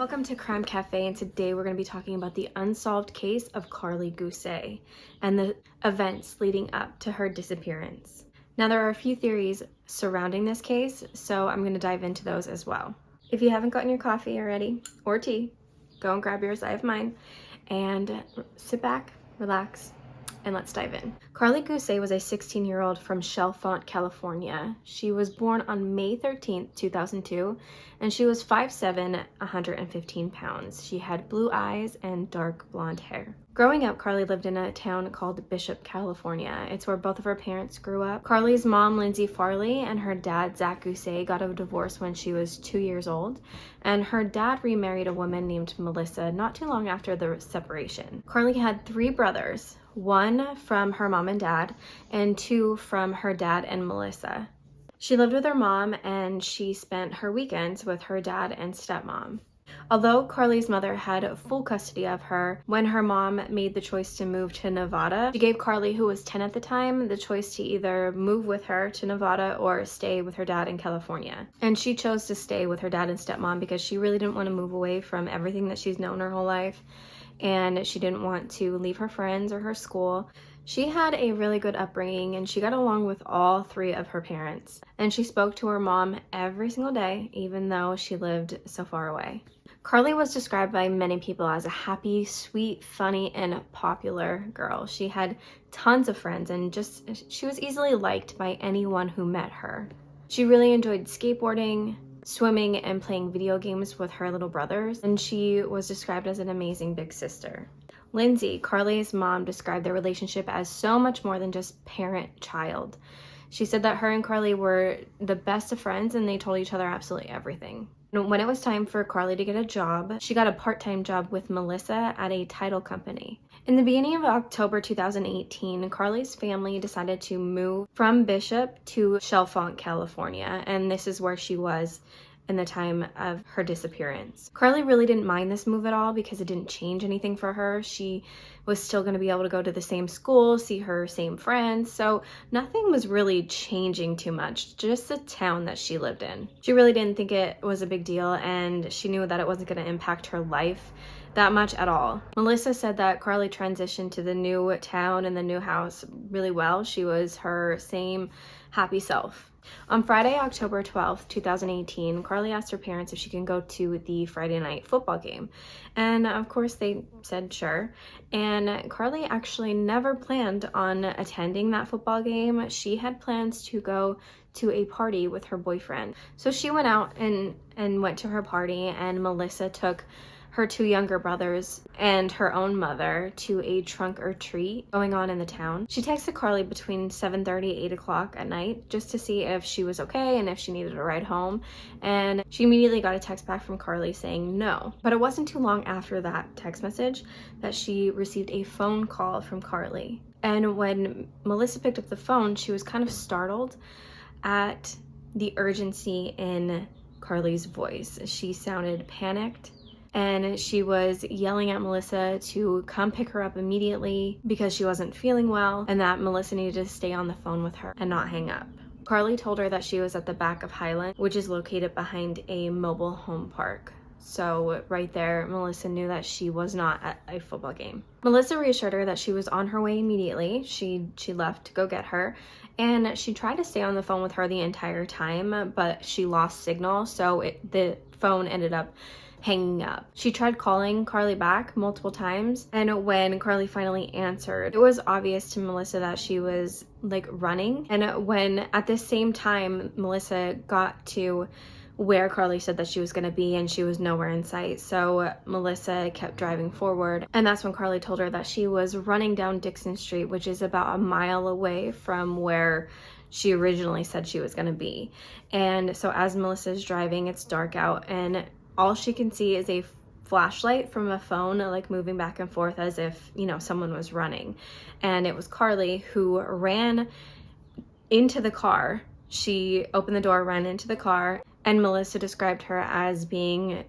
Welcome to Crime Cafe, and today we're going to be talking about the unsolved case of Karlie Guse and the events leading up to her disappearance. Now, there are a few theories surrounding this case, so I'm going to dive into those as well. If you haven't gotten your coffee already, or tea, go and grab yours, I have mine, and sit back, relax, and let's dive in. Karlie Guse was a 16-year-old from Chalfont, California. She was born on May 13th, 2002, and she was 5'7", 115 pounds. She had blue eyes and dark blonde hair. Growing up, Karlie lived in a town called Bishop, California. It's where both of her parents grew up. Karlie's mom, Lindsay Farley, and her dad, Zach Guse, got a divorce when she was 2 years old, and her dad remarried a woman named Melissa not too long after the separation. Karlie had 3 brothers, 1 from her mom and dad, and 2 from her dad and Melissa. She lived with her mom, and she spent her weekends with her dad and stepmom. Although Karlie's mother had full custody of her, when her mom made the choice to move to Nevada, she gave Karlie, who was 10 at the time, the choice to either move with her to Nevada or stay with her dad in California. And she chose to stay with her dad and stepmom because she really didn't want to move away from everything that she's known her whole life, and she didn't want to leave her friends or her school. She had a really good upbringing, and she got along with all 3 of her parents. And she spoke to her mom every single day, even though she lived so far away. Karlie was described by many people as a happy, sweet, funny, and popular girl. She had tons of friends, and she was easily liked by anyone who met her. She really enjoyed skateboarding, swimming, and playing video games with her little brothers, and she was described as an amazing big sister. Lindsay, Karlie's mom, described their relationship as so much more than just parent-child. She said that her and Karlie were the best of friends, and they told each other absolutely everything. When it was time for Karlie to get a job, she got a part-time job with Melissa at a title company. In the beginning of October 2018, Karlie's family decided to move from Bishop to Chalfont, California, and this is where she was in the time of her disappearance. Karlie really didn't mind this move at all because it didn't change anything for her. She was still going to be able to go to the same school, see her same friends, so nothing was really changing too much, just the town that she lived in. She really didn't think it was a big deal, and she knew that it wasn't going to impact her life that much at all. Melissa said that Karlie transitioned to the new town and the new house really well. She was her same happy self. On Friday, October 12th, 2018, Karlie asked her parents if she can go to the Friday night football game. And of course they said sure. And Karlie actually never planned on attending that football game. She had plans to go to a party with her boyfriend. So she went out and went to her party, and Melissa took her 2 younger brothers and her own mother to a trunk or treat going on in the town. She texted Karlie between 7:30 8 o'clock at night just to see if she was okay and if she needed a ride home, and she immediately got a text back from Karlie saying no. But it wasn't too long after that text message that she received a phone call from Karlie. And when Melissa picked up the phone, she was kind of startled at the urgency in Karlie's voice. She sounded panicked, and she was yelling at Melissa to come pick her up immediately because she wasn't feeling well, and that Melissa needed to stay on the phone with her and not hang up. Karlie told her that she was at the back of Highland, which is located behind a mobile home park. So right there, Melissa knew that she was not at a football game. Melissa reassured her that she was on her way immediately. She left to go get her, and she tried to stay on the phone with her the entire time, but she lost signal, so the phone ended up hanging up. She tried calling Karlie back multiple times, and when Karlie finally answered, it was obvious to Melissa that she was like running. And when at the same time Melissa got to where Karlie said that she was going to be, and she was nowhere in sight, so Melissa kept driving forward, and that's when Karlie told her that she was running down Dixon Street, which is about a mile away from where she originally said she was going to be. And so as Melissa's driving, it's dark out, and all she can see is a flashlight from a phone like moving back and forth as if, someone was running. And it was Karlie who ran into the car. She opened the door, ran into the car, and Melissa described her as being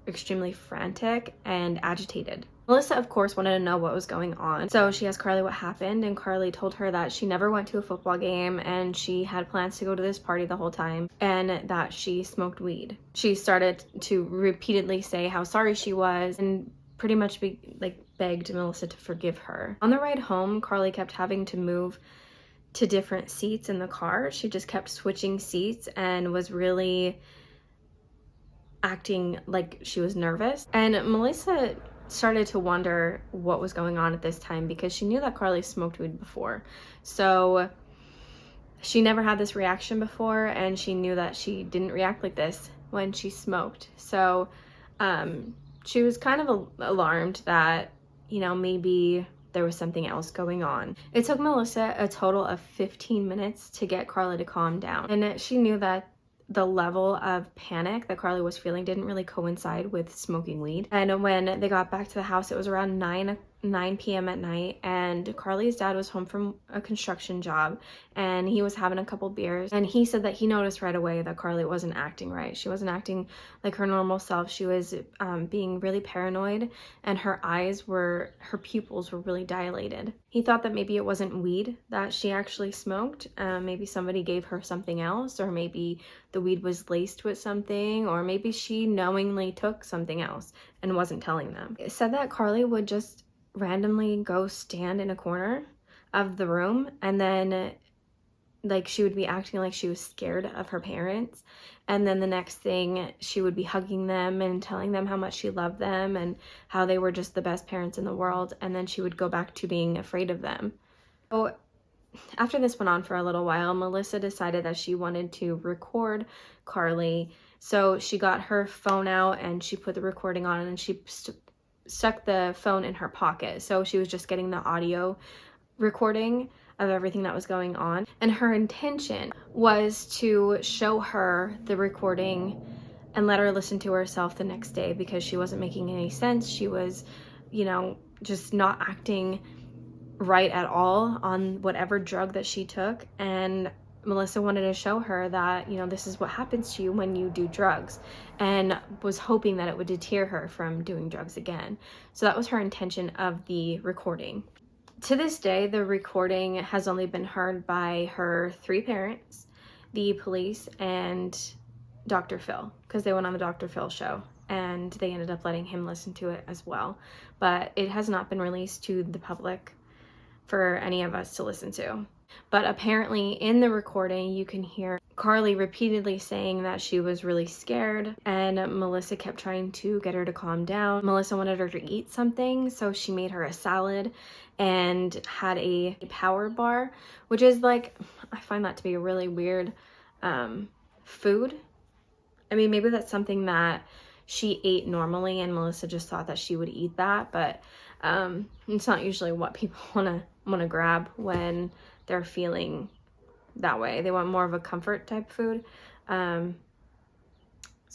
extremely frantic and agitated. Melissa, of course, wanted to know what was going on. So she asked Karlie what happened, and Karlie told her that she never went to a football game and she had plans to go to this party the whole time and that she smoked weed. She started to repeatedly say how sorry she was and pretty much begged Melissa to forgive her. On the ride home, Karlie kept having to move to different seats in the car. She just kept switching seats and was really acting like she was nervous. And Melissa started to wonder what was going on at this time because she knew that Karlie smoked weed before. So she never had this reaction before, and she knew that she didn't react like this when she smoked. So she was kind of alarmed that, you know, maybe there was something else going on. It took Melissa a total of 15 minutes to get Karlie to calm down. And she knew that the level of panic that Karlie was feeling didn't really coincide with smoking weed. And when they got back to the house, it was around 9 p.m. at night, and Karlie's dad was home from a construction job and he was having a couple beers, and he said that he noticed right away that Karlie wasn't acting right. She wasn't acting like her normal self. She was being really paranoid, and her pupils were really dilated. He thought that maybe it wasn't weed that she actually smoked. Maybe somebody gave her something else, or maybe the weed was laced with something, or maybe she knowingly took something else and wasn't telling them. It said that Karlie would just randomly go stand in a corner of the room, and then she would be acting like she was scared of her parents, and then the next thing she would be hugging them and telling them how much she loved them and how they were just the best parents in the world, and then she would go back to being afraid of them. So after this went on for a little while, Melissa decided that she wanted to record Karlie. So she got her phone out and she put the recording on, and she stuck the phone in her pocket. So she was just getting the audio recording of everything that was going on. And her intention was to show her the recording and let her listen to herself the next day, because she wasn't making any sense. She was, you know, just not acting right at all on whatever drug that she took. And Melissa wanted to show her that, you know, this is what happens to you when you do drugs, and was hoping that it would deter her from doing drugs again. So that was her intention of the recording. To this day, the recording has only been heard by her 3 parents, the police, and Dr. Phil, because they went on the Dr. Phil show, and they ended up letting him listen to it as well. But it has not been released to the public for any of us to listen to. But apparently in the recording, you can hear Karlie repeatedly saying that she was really scared, and Melissa kept trying to get her to calm down. Melissa wanted her to eat something, so she made her a salad and had a power bar, which is I find that to be a really weird food. I mean, maybe that's something that she ate normally and Melissa just thought that she would eat that, but it's not usually what people want to grab when they're feeling that way. They want more of a comfort type food. So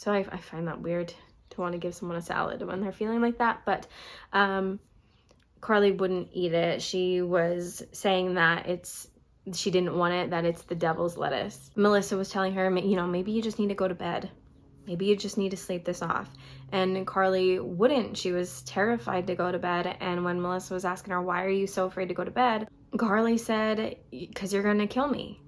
I find that weird to want to give someone a salad when they're feeling like that. But Karlie wouldn't eat it. She was saying that she didn't want it, that it's the devil's lettuce. Melissa was telling her, you know, maybe you just need to go to bed. Maybe you just need to sleep this off. And Karlie wouldn't. She was terrified to go to bed. And when Melissa was asking her, why are you so afraid to go to bed? Karlie said, because you're going to kill me.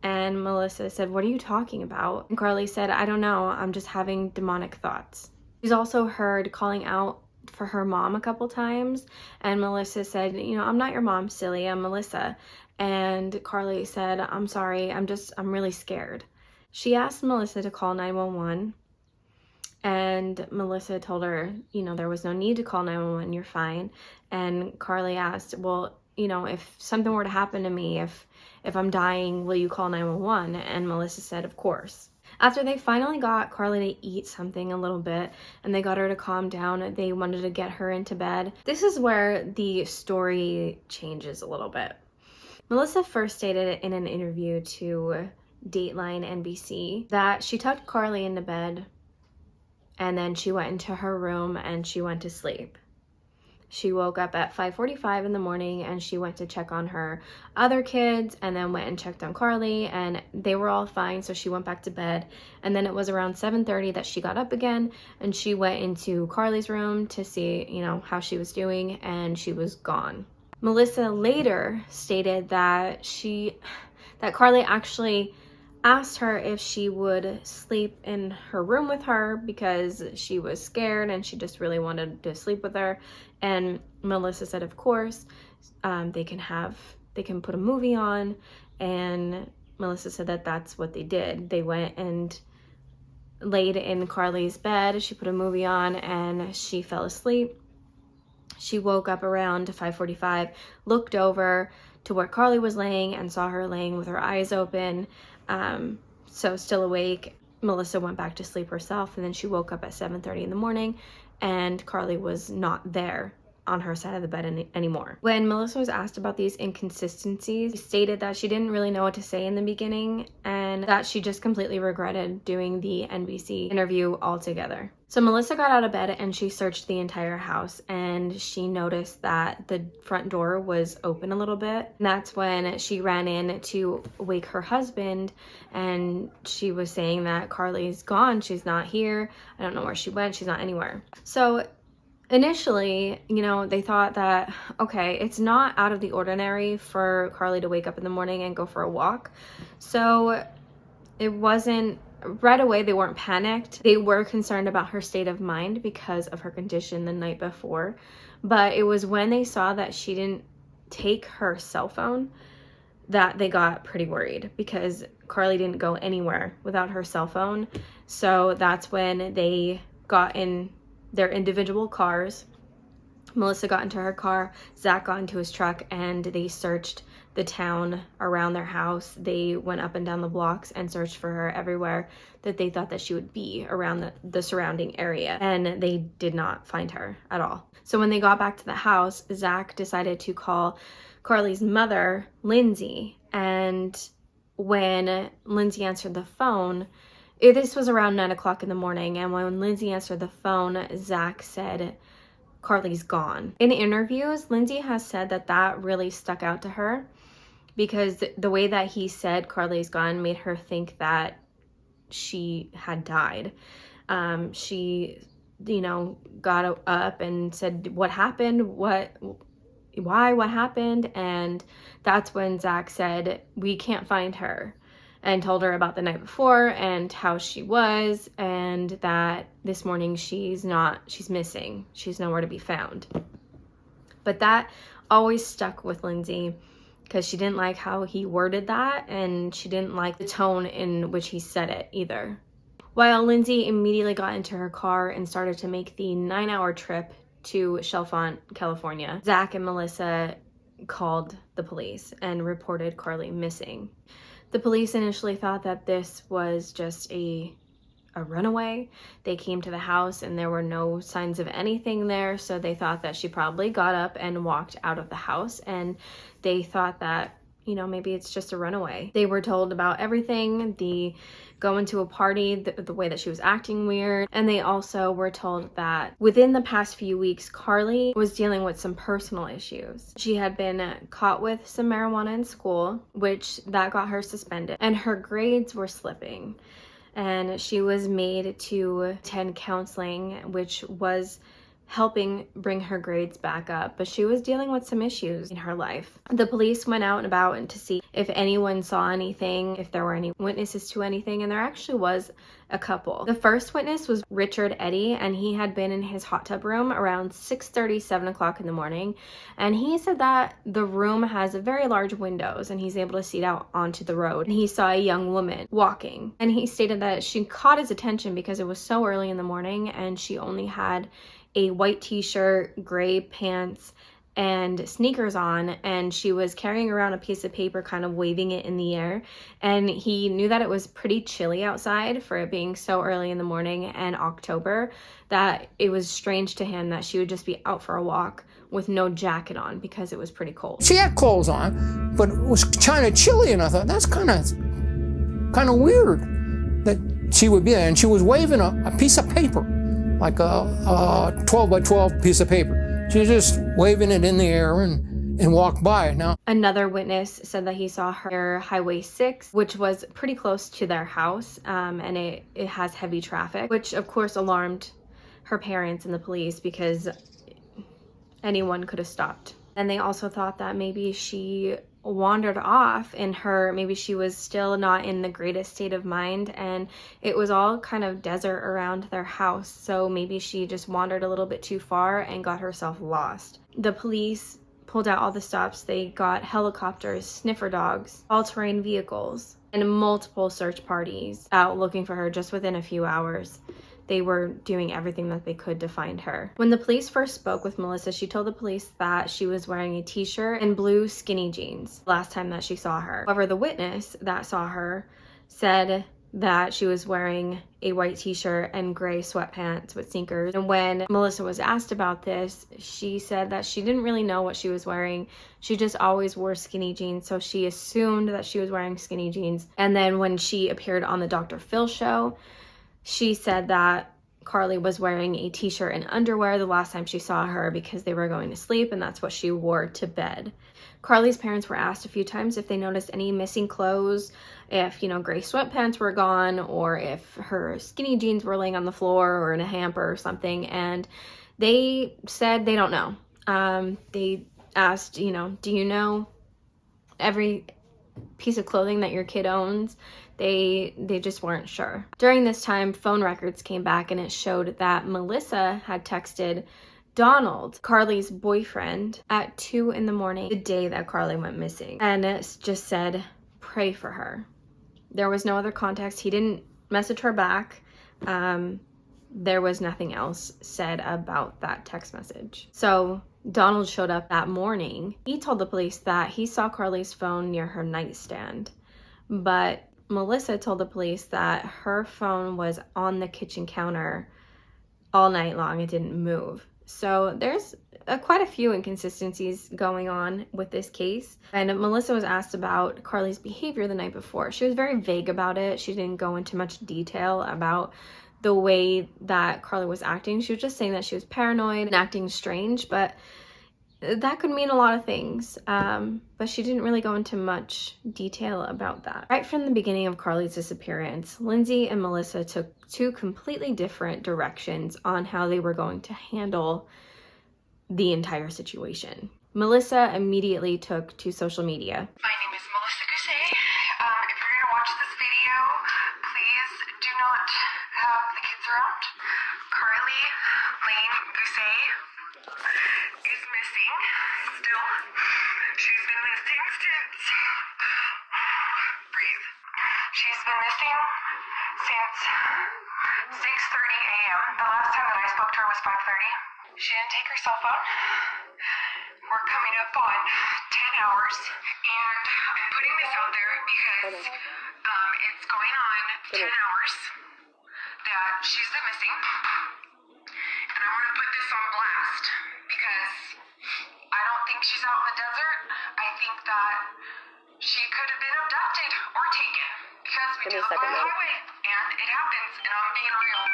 And Melissa said, what are you talking about? And Karlie said, I don't know. I'm just having demonic thoughts. She's also heard calling out for her mom a couple times. And Melissa said, you know, I'm not your mom, silly. I'm Melissa. And Karlie said, I'm sorry. I'm really scared. She asked Melissa to call 911, and Melissa told her, you know, there was no need to call 911, you're fine. And Karlie asked, well, you know, if something were to happen to me, if I'm dying, will you call 911? And Melissa said, of course. After they finally got Karlie to eat something a little bit and they got her to calm down, they wanted to get her into bed. This is where the story changes a little bit. Melissa first stated in an interview to Dateline NBC that she tucked Karlie into bed and then she went into her room and she went to sleep. She woke up at 5:45 in the morning and she went to check on her other kids and then went and checked on Karlie, and they were all fine, so she went back to bed. And then it was around 7:30 that she got up again and she went into Karlie's room to see, how she was doing, and she was gone. Melissa later stated that Karlie actually asked her if she would sleep in her room with her because she was scared and she just really wanted to sleep with her. And Melissa said, of course, they can put a movie on. And Melissa said that that's what they did. They went and laid in Karlie's bed. She put a movie on and she fell asleep. She woke up around 5:45, looked over to where Karlie was laying and saw her laying with her eyes open. So still awake. Melissa went back to sleep herself, and then she woke up at 7:30 in the morning and Karlie was not there on her side of the bed anymore. When Melissa was asked about these inconsistencies, she stated that she didn't really know what to say in the beginning and that she just completely regretted doing the NBC interview altogether. So Melissa got out of bed and she searched the entire house, and she noticed that the front door was open a little bit. And that's when she ran in to wake her husband, and she was saying that Karlie's gone, she's not here, I don't know where she went, she's not anywhere. So initially, they thought that, okay, it's not out of the ordinary for Karlie to wake up in the morning and go for a walk. So it wasn't, right away, they weren't panicked. They were concerned about her state of mind because of her condition the night before. But it was when they saw that she didn't take her cell phone that they got pretty worried, because Karlie didn't go anywhere without her cell phone. So that's when they got in their individual cars. Melissa got into her car, Zach got into his truck, and they searched the town around their house. They went up and down the blocks and searched for her everywhere that they thought that she would be around the surrounding area, and they did not find her at all. So when they got back to the house, Zach decided to call Karlie's mother, Lindsay, and when Lindsay answered the phone, this was around 9 o'clock in the morning, and when Lindsay answered the phone, Zach said, Karlie's gone. In interviews, Lindsay has said that really stuck out to her, because the way that he said Karlie's gone made her think that she had died. She, got up and said, what happened? What happened? And that's when Zach said, we can't find her, and told her about the night before and how she was, and that this morning she's missing. She's nowhere to be found. But that always stuck with Lindsay, because she didn't like how he worded that, and she didn't like the tone in which he said it either. While Lindsay immediately got into her car and started to make the 9-hour trip to Chalfont, California, Zach and Melissa called the police and reported Karlie missing. The police initially thought that this was just a runaway. They came to the house and there were no signs of anything there, so they thought that she probably got up and walked out of the house, and they thought that, maybe it's just a runaway. They were told about everything, the going to a party, the way that she was acting weird, and they also were told that within the past few weeks, Karlie was dealing with some personal issues. She had been caught with some marijuana in school, which that got her suspended, and her grades were slipping, and she was made to attend counseling, which was helping bring her grades back up, but she was dealing with some issues in her life. The police went out and about to see if anyone saw anything, if there were any witnesses to anything, and there actually was a couple. The first witness was Richard Eddy, and he had been in his hot tub room around 6:30, 7 o'clock in the morning, and he said that the room has very large windows and he's able to see out onto the road, and he saw a young woman walking, and he stated that she caught his attention because it was so early in the morning and she only had a white t-shirt, gray pants, and sneakers on, and she was carrying around a piece of paper, kind of waving it in the air, and he knew that it was pretty chilly outside for it being so early in the morning and October, that it was strange to him that she would just be out for a walk with no jacket on because it was pretty cold. She had clothes on, but it was kind of chilly, and I thought, that's kind of weird that she would be there, and she was waving a piece of paper, like a 12 by 12 piece of paper. She was just waving it in the air and walked by. Now, another witness said that he saw her near Highway 6, which was pretty close to their house, and it has heavy traffic, which of course alarmed her parents and the police because anyone could have stopped. And they also thought that maybe she wandered off maybe she was still not in the greatest state of mind, and it was all kind of desert around their house, so maybe she just wandered a little bit too far and got herself lost. The police pulled out all the stops. They got helicopters, sniffer dogs, all-terrain vehicles, and multiple search parties out looking for her just within a few hours. They were doing everything that they could to find her. When the police first spoke with Melissa, she told the police that she was wearing a t-shirt and blue skinny jeans last time that she saw her. However, the witness that saw her said that she was wearing a white t-shirt and gray sweatpants with sneakers. And when Melissa was asked about this, she said that she didn't really know what she was wearing. She just always wore skinny jeans, so she assumed that she was wearing skinny jeans. And then when she appeared on the Dr. Phil show, she said that Karlie was wearing a t-shirt and underwear the last time she saw her because they were going to sleep, and that's what she wore to bed. Karlie's parents were asked a few times if they noticed any missing clothes, if, gray sweatpants were gone, or if her skinny jeans were laying on the floor or in a hamper or something, and they said they don't know. They asked, do you know every piece of clothing that your kid owns? They just weren't sure. During this time, phone records came back and it showed that Melissa had texted Donald, Karlie's boyfriend, at 2 in the morning, the day that Karlie went missing. And it just said, pray for her. There was no other context. He didn't message her back. There was nothing else said about that text message. So Donald showed up that morning. He told the police that he saw Karlie's phone near her nightstand, but Melissa told the police that her phone was on the kitchen counter all night long. It didn't move. So there's quite a few inconsistencies going on with this case. And Melissa was asked about Karlie's behavior the night before. She was very vague about it. She didn't go into much detail about the way that Karlie was acting. She was just saying that she was paranoid and acting strange, but that could mean a lot of things, but she didn't really go into much detail about that. Right from the beginning of Karlie's disappearance, Lindsay and Melissa took two completely different directions on how they were going to handle the entire situation. Melissa immediately took to social media. My name is Melissa Guse. If you're going to watch this video, please do not have the kids around. Karlie Lane Guse is missing still. She's been missing since... Breathe. She's been missing since 6:30 a.m. The last time that I spoke to her was 5:30. She didn't take her cell phone. We're coming up on 10 hours, and I'm putting this out there because it's going on 10 hours that she's been missing. And I want to put this on blast because I don't think she's out in the desert. I think that she could have been abducted or taken because we do live on the highway and it happens, and I'm being real.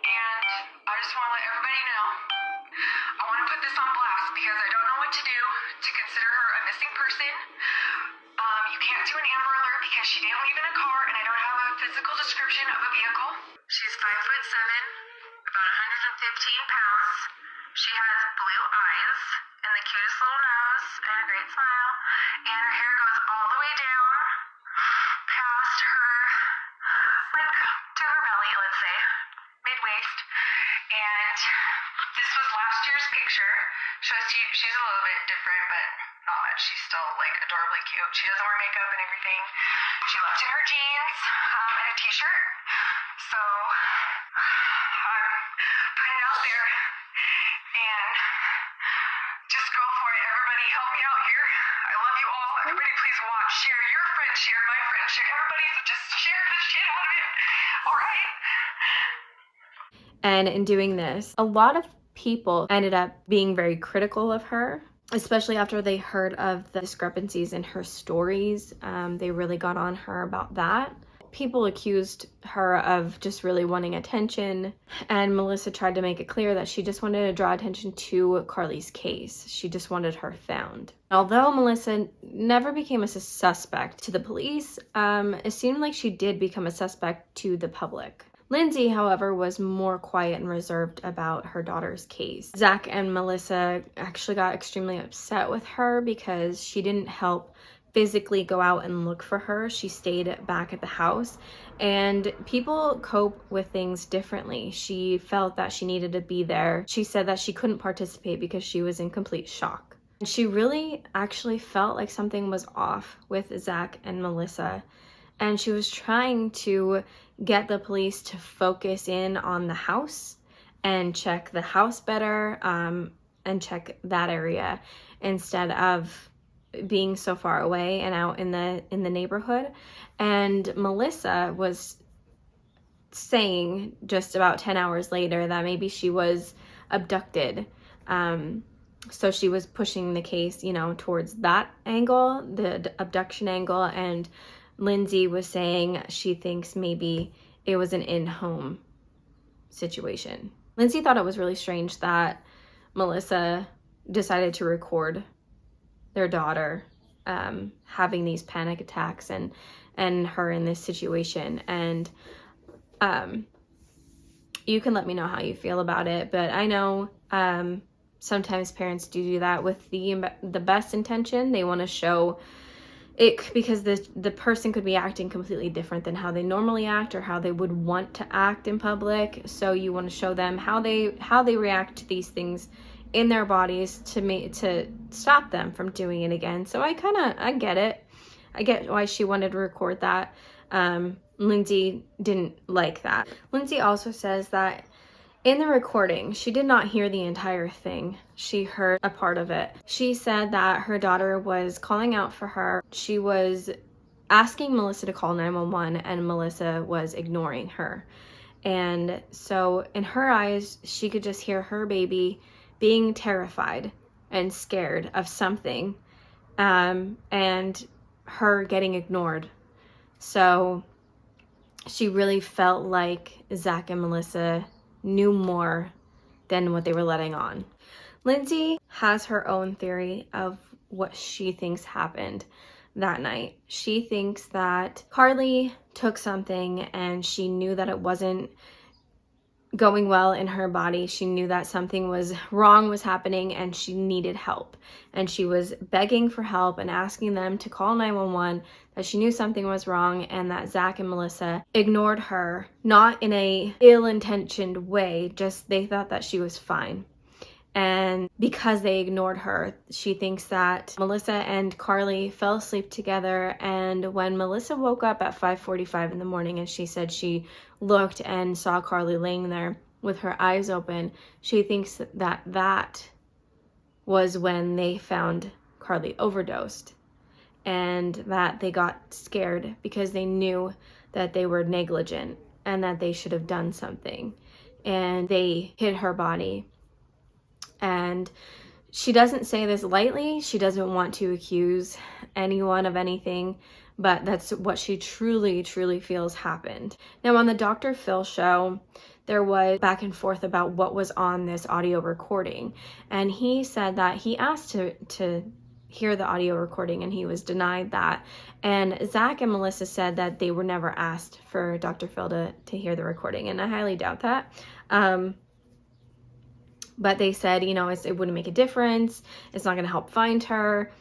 And I just want to let everybody know, I want to put this on blast because I don't know what to do to consider her a missing person. You can't do an Amber Alert because she didn't leave in a car, and I don't have a physical description of a vehicle. She's 5'7", about 115 pounds. She has blue eyes and the cutest little nose and a great smile, and her hair goes all the way down past her, like to her belly, let's say, mid-waist. And this was last year's picture. Shows you she's a little bit different, but not much. She's still like adorably cute. She doesn't wear makeup and everything. She left in her jeans and a t-shirt. So I'm putting it out there, and just go for it. Everybody help me out here. I love you all. Everybody please watch, share, your friends share, my friends share, everybody just share the shit out of it. All right? And in doing this, a lot of people ended up being very critical of her, especially after they heard of the discrepancies in her stories. They really got on her about that. people accused her of just really wanting attention, and Melissa tried to make it clear that she just wanted to draw attention to Karlie's case. She just wanted her found. Although Melissa never became a suspect to the police, it seemed like she did become a suspect to the public. Lindsay, however, was more quiet and reserved about her daughter's case. Zach and Melissa actually got extremely upset with her because she didn't help physically go out and look for her. She stayed back at the house, and people cope with things differently. She felt that she needed to be there. She said that she couldn't participate because she was in complete shock. And she really actually felt like something was off with Zach and Melissa, and she was trying to get the police to focus in on the house and check the house better, and check that area instead of being so far away and out in the neighborhood. And Melissa was saying just about 10 hours later that maybe she was abducted. So she was pushing the case, towards that angle, the abduction angle, and Lindsay was saying she thinks maybe it was an in-home situation. Lindsay thought it was really strange that Melissa decided to record their daughter having these panic attacks and her in this situation. And you can let me know how you feel about it, but I know sometimes parents do that with the best intention. They want to show it because the person could be acting completely different than how they normally act or how they would want to act in public. So you want to show them how they react to these things in their bodies to stop them from doing it again. So I get it. I get why she wanted to record that. Lindsay didn't like that. Lindsay also says that in the recording, she did not hear the entire thing. She heard a part of it. She said that her daughter was calling out for her. She was asking Melissa to call 911, and Melissa was ignoring her. And so in her eyes, she could just hear her baby being terrified and scared of something, and her getting ignored. So she really felt like Zach and Melissa knew more than what they were letting on. Lindsay has her own theory of what she thinks happened that night. She thinks that Karlie took something and she knew that it wasn't going well in her body. She knew that something was happening and she needed help. And she was begging for help and asking them to call 911, that she knew something was wrong, and that Zach and Melissa ignored her, not in a ill-intentioned way, just they thought that she was fine. And because they ignored her, she thinks that Melissa and Karlie fell asleep together, and when Melissa woke up at 5:45 in the morning and she said she looked and saw Karlie laying there with her eyes open, she thinks that was when they found Karlie overdosed, and that they got scared because they knew that they were negligent and that they should have done something, and they hid her body. And she doesn't say this lightly. She doesn't want to accuse anyone of anything, but that's what she truly, truly feels happened. Now, on the Dr. Phil show, there was back and forth about what was on this audio recording. And he said that he asked to hear the audio recording and he was denied that. And Zach and Melissa said that they were never asked for Dr. Phil to hear the recording. And I highly doubt that. But they said, it wouldn't make a difference. It's not going to help find her.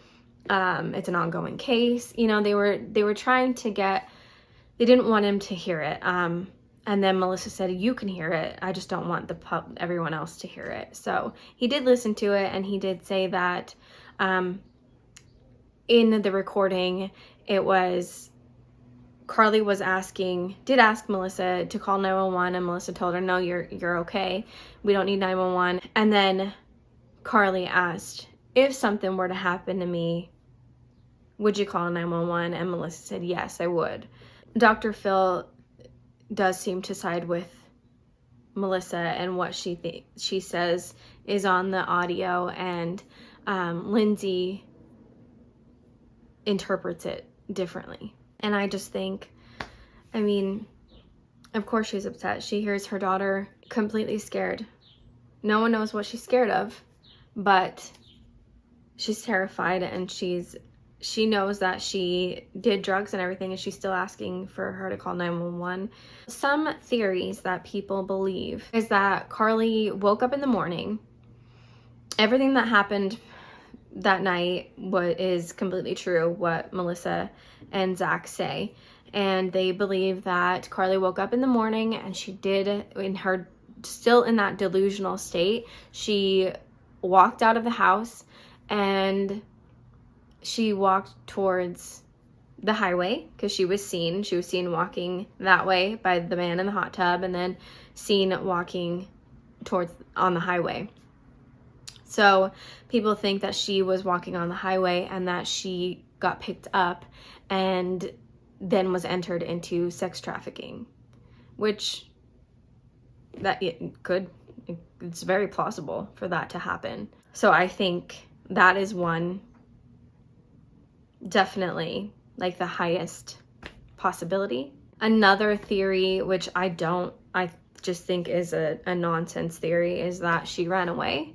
It's an ongoing case. They were trying to they didn't want him to hear it. And then Melissa said, you can hear it. I just don't want everyone else to hear it. So he did listen to it, and he did say that in the recording, it was Karlie did ask Melissa to call 911, and Melissa told her, no, you're okay. We don't need 911. And then Karlie asked, if something were to happen to me, would you call 911? And Melissa said, yes, I would. Dr. Phil does seem to side with Melissa and what she says is on the audio, and Lindsay interprets it differently. And I just think I mean, of course she's upset. She hears her daughter completely scared. No one knows what she's scared of, but she's terrified, and she knows that she did drugs and everything, and she's still asking for her to call 911. Some theories that people believe is that Karlie woke up in the morning. Everything that happened that night is completely true, what Melissa and Zach say. And they believe that Karlie woke up in the morning and she did, still in that delusional state, she walked out of the house and she walked towards the highway because she was seen walking that way by the man in the hot tub, and then seen walking on the highway. So people think that she was walking on the highway and that she got picked up and then was entered into sex trafficking, which it's very plausible for that to happen. So I think that is one, definitely, like, the highest possibility. Another theory, which I just think is a nonsense theory, is that she ran away.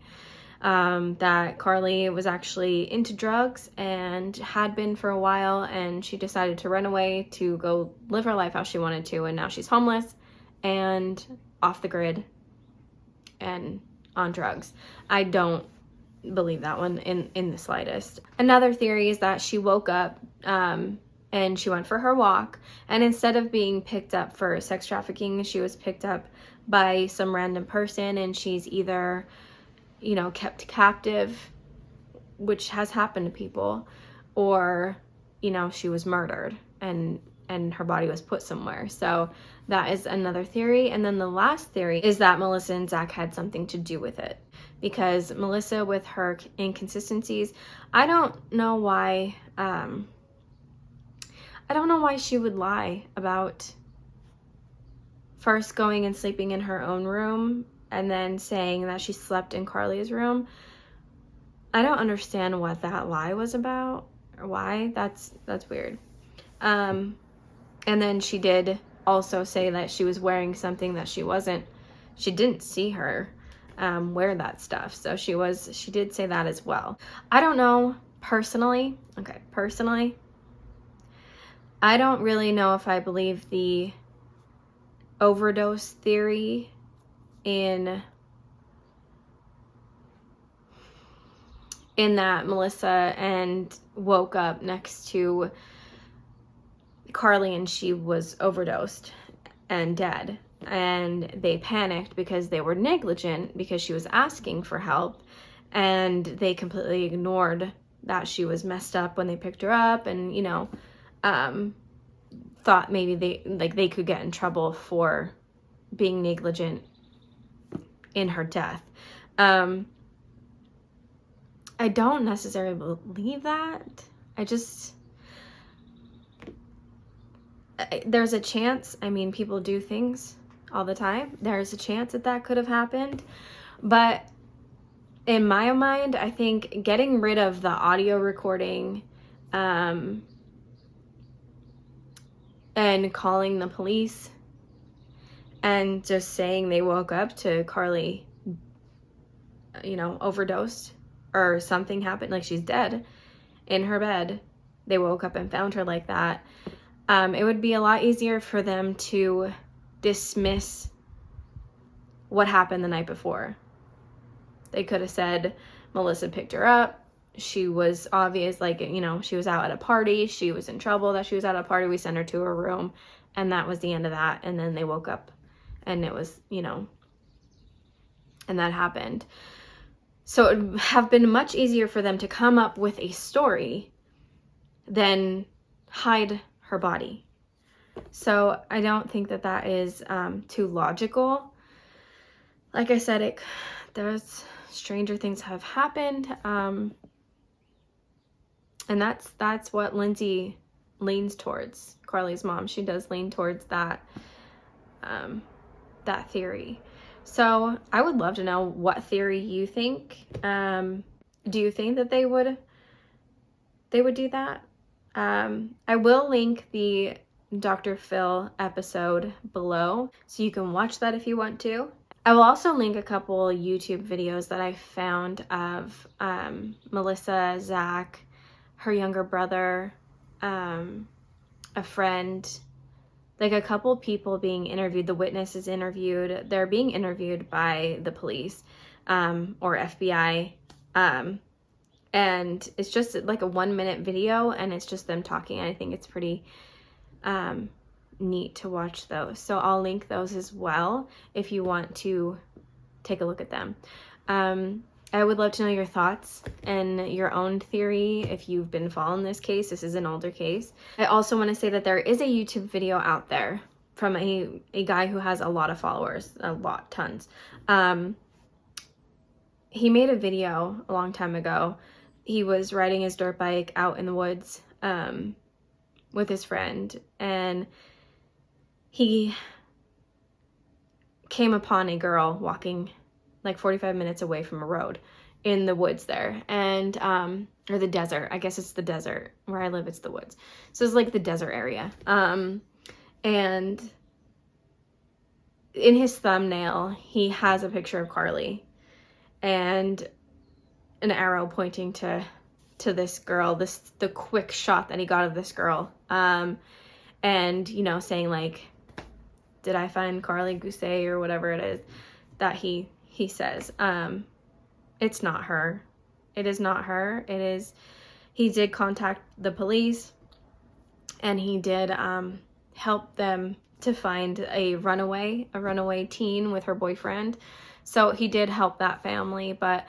That Karlie was actually into drugs and had been for a while, and she decided to run away to go live her life how she wanted to, and now she's homeless and off the grid and on drugs. I don't believe that one in the slightest. Another theory is that she woke up and she went for her walk, and instead of being picked up for sex trafficking, she was picked up by some random person, and she's either, kept captive, which has happened to people, or, she was murdered and her body was put somewhere. So that is another theory. And then the last theory is that Melissa and Zach had something to do with it, because Melissa, with her inconsistencies, I don't know why she would lie about first going and sleeping in her own room and then saying that she slept in Karlie's room. I don't understand what that lie was about or why. That's weird. And then she did also say that she was wearing something that she didn't see her wear that stuff. So she did say that as well. I don't know personally, I don't really know if I believe the overdose theory in that Melissa woke up next to Karlie and she was overdosed and dead, and they panicked because they were negligent because she was asking for help, and they completely ignored that she was messed up when they picked her up, and thought maybe they could get in trouble for being negligent in her death. I don't necessarily believe that. There's a chance. I mean, people do things all the time. There's a chance that could have happened. But in my mind, I think getting rid of the audio recording and calling the police and just saying they woke up to Karlie, overdosed or something happened, like she's dead in her bed. They woke up and found her like that. It would be a lot easier for them to dismiss what happened the night before. They could have said Melissa picked her up. She was obvious, she was out at a party. She was in trouble that she was at a party. We sent her to her room, and that was the end of that. And then they woke up and it was, and that happened. So it would have been much easier for them to come up with a story than hide her body. So I don't think that is too logical. Like I said, there's stranger things have happened. And that's what Lindsay leans towards, Karlie's mom. She does lean towards that theory. So I would love to know what theory you think. Do you think that they would do that? I will link the Dr. Phil episode below, so you can watch that if you want to. I will also link a couple YouTube videos that I found of Melissa, Zach, her younger brother, a friend, like a couple people being interviewed. The witness is interviewed. They're being interviewed by the police or FBI. And it's just like a 1-minute video, and it's just them talking. I think it's pretty neat to watch those. So I'll link those as well if you want to take a look at them. I would love to know your thoughts and your own theory if you've been following this case. This is an older case. I also want to say that there is a YouTube video out there from a guy who has a lot of followers, tons. He made a video a long time ago. He was riding his dirt bike out in the woods with his friend, and he came upon a girl walking like 45 minutes away from a road in the woods there, and or the desert. I guess it's the desert. Where I live, it's the woods. So it's like the desert area. And in his thumbnail, he has a picture of Karlie and an arrow pointing to this girl, the quick shot that he got of this girl. And, you know, saying like, did I find Karlie Guse, or whatever it is that he says. It's not her. It is not her. It is, he did contact the police, and he did help them to find a runaway teen with her boyfriend. So he did help that family. But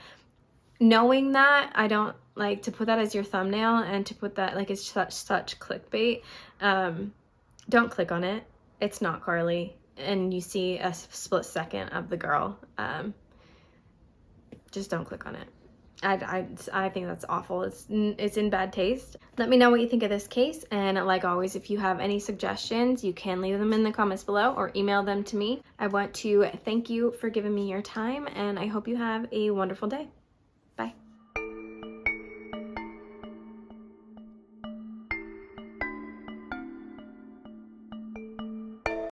knowing that, I don't like to put that as your thumbnail and to put that like it's such clickbait. Don't click on it. It's not Karlie, and you see a split second of the girl. Just don't click on it. I think that's awful. It's in bad taste. Let me know what you think of this case, and like always, if you have any suggestions, you can leave them in the comments below or email them to me. I want to thank you for giving me your time, and I hope you have a wonderful day.